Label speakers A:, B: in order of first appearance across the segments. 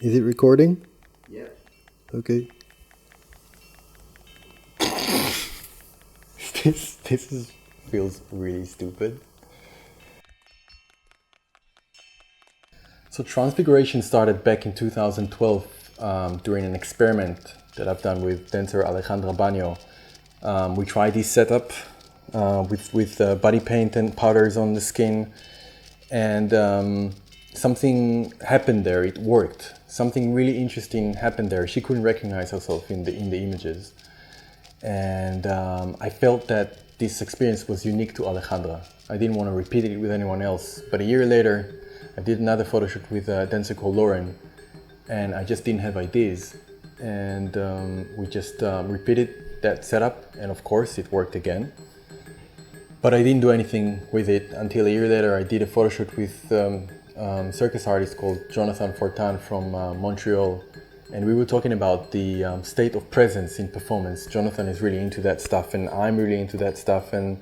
A: Is it recording?
B: Yeah.
A: Okay. this feels really stupid. So Transfiguration started back in 2012 during an experiment that I've done with dancer Alejandra Baño. We tried this setup with body paint and powders on the skin, and something happened there. It worked. Something really interesting happened there. She couldn't recognize herself in the images, and I felt that this experience was unique to Alejandra. I didn't want to repeat it with anyone else. But a year later, I did another photo shoot with a dancer called Lauren, and I just didn't have ideas. And we just repeated that setup, and of course it worked again. But I didn't do anything with it until a year later. I did a photo shoot with circus artist called Jonathan Fortin from Montreal, and we were talking about the state of presence in performance. Jonathan is really into that stuff, and I'm really into that stuff, and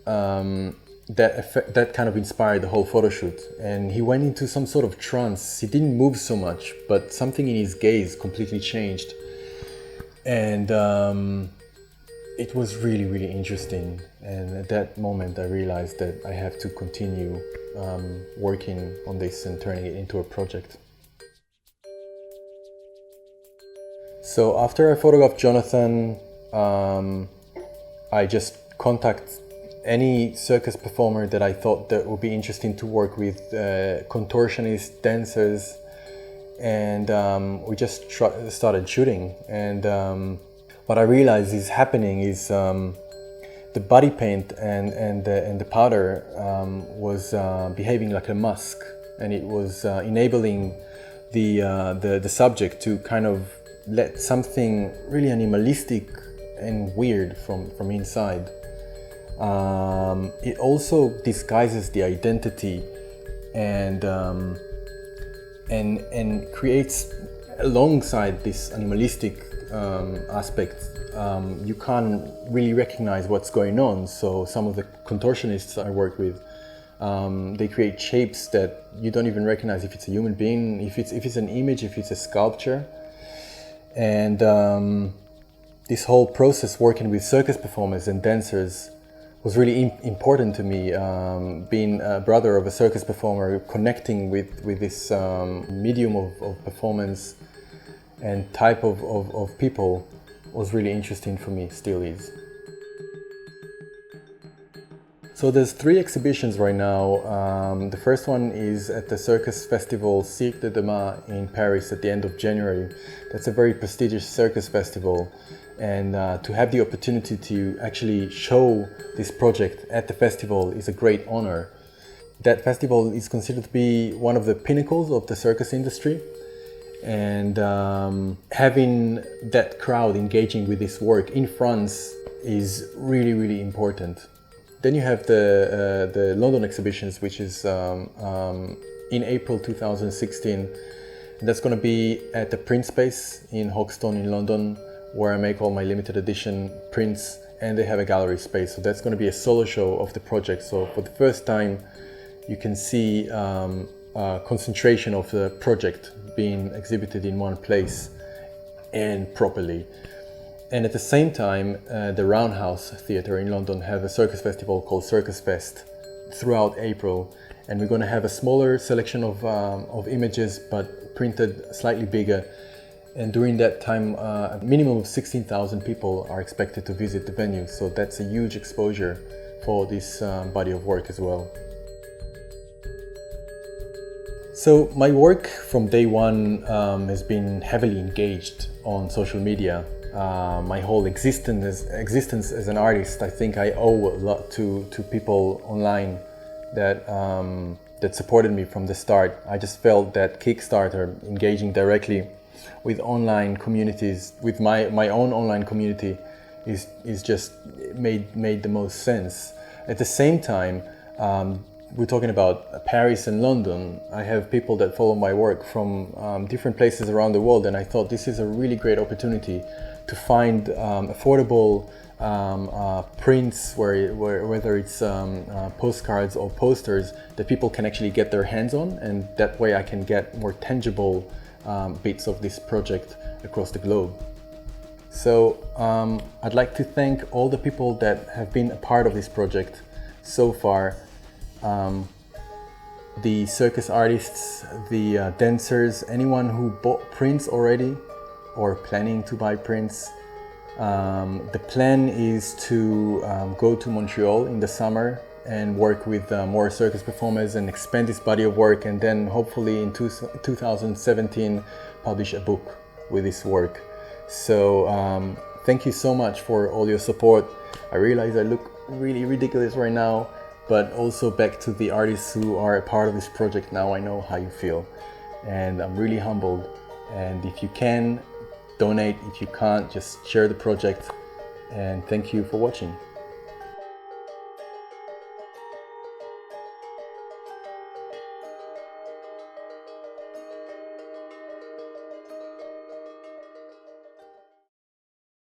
A: that kind of inspired the whole photo shoot. And he went into some sort of trance. He didn't move so much, but something in his gaze completely changed, and it was really, really interesting. And at that moment I realized that I have to continue working on this and turning it into a project. So after I photographed Jonathan, I just contacted any circus performer that I thought that would be interesting to work with, contortionists, dancers, and we just started shooting. And what I realized is happening is the body paint and the powder was behaving like a mask, and it was enabling the subject to kind of let something really animalistic and weird from inside. It also disguises the identity and creates, alongside this animalistic aspect, you can't really recognize what's going on. So some of the contortionists I work with, they create shapes that you don't even recognize if it's a human being, if it's an image, if it's a sculpture. And this whole process, working with circus performers and dancers, was really important to me. Being a brother of a circus performer, connecting with this medium of performance and type of people was really interesting for me, still is. So there's 3 exhibitions right now. The first one is at the Circus Festival Cirque de Demain in Paris at the end of January. That's a very prestigious circus festival, and to have the opportunity to actually show this project at the festival is a great honor. That festival is considered to be one of the pinnacles of the circus industry, and having that crowd engaging with this work in France is really, really important. Then you have the London exhibitions, which is in April 2016. And that's going to be at the Printspace in Hoxton in London, where I make all my limited edition prints, and they have a gallery space. So that's going to be a solo show of the project. So for the first time, you can see a concentration of the project being exhibited in one place and properly. And at the same time, the Roundhouse Theatre in London have a circus festival called CircusFest throughout April, and we're going to have a smaller selection of images, but printed slightly bigger. And during that time, a minimum of 16,000 people are expected to visit the venue, so that's a huge exposure for this body of work as well. So my work from day one has been heavily engaged on social media. My whole existence as an artist, I think I owe a lot to people online that supported me from the start. I just felt that Kickstarter, engaging directly with online communities, with my own online community, is just made the most sense. At the same time, we're talking about Paris and London. I have people that follow my work from different places around the world, and I thought this is a really great opportunity to find affordable prints, whether it's postcards or posters that people can actually get their hands on, and that way I can get more tangible bits of this project across the globe. So I'd like to thank all the people that have been a part of this project so far. The circus artists, the dancers, anyone who bought prints already or planning to buy prints. The plan is to go to Montreal in the summer and work with more circus performers and expand this body of work, and then hopefully in 2017 publish a book with this work. So thank you so much for all your support. I realize I look really ridiculous right now, but also back to the artists who are a part of this project now, I know how you feel. And I'm really humbled. And if you can, donate. If you can't, just share the project. And thank you for watching.